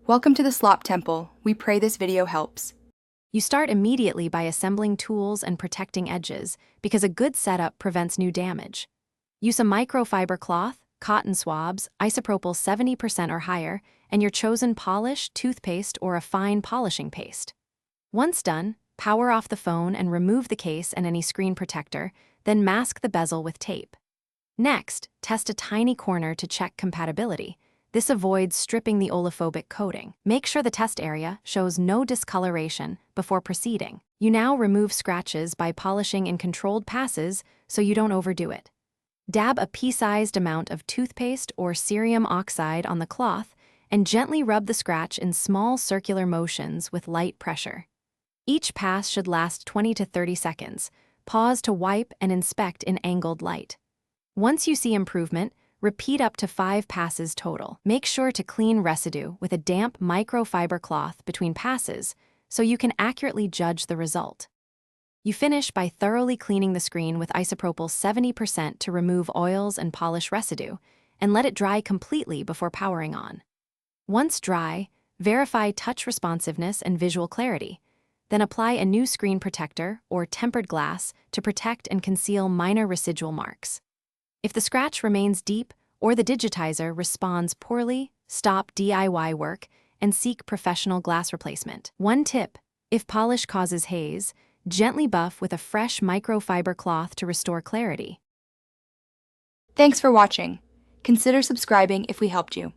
Welcome to the Slop Temple. We pray this video helps. You start immediately by assembling tools and protecting edges, because a good setup prevents new damage. Use a microfiber cloth, cotton swabs, isopropyl 70% or higher, and your chosen polish, toothpaste, or a fine polishing paste. Once done, power off the phone and remove the case and any screen protector, then mask the bezel with tape. Next, test a tiny corner to check compatibility. This avoids stripping the oliphobic coating. Make sure the test area shows no discoloration before proceeding. You now remove scratches by polishing in controlled passes so you don't overdo it. Dab a pea-sized amount of toothpaste or cerium oxide on the cloth and gently rub the scratch in small circular motions with light pressure. Each pass should last 20 to 30 seconds. Pause to wipe and inspect in angled light. Once you see improvement, repeat up to 5 passes total. Make sure to clean residue with a damp microfiber cloth between passes so you can accurately judge the result. You finish by thoroughly cleaning the screen with isopropyl 70% to remove oils and polish residue, and let it dry completely before powering on. Once dry, verify touch responsiveness and visual clarity. Then apply a new screen protector or tempered glass to protect and conceal minor residual marks. If the scratch remains deep or the digitizer responds poorly, stop DIY work and seek professional glass replacement. One tip: if polish causes haze, gently buff with a fresh microfiber cloth to restore clarity. Thanks for watching. Consider subscribing if we helped you.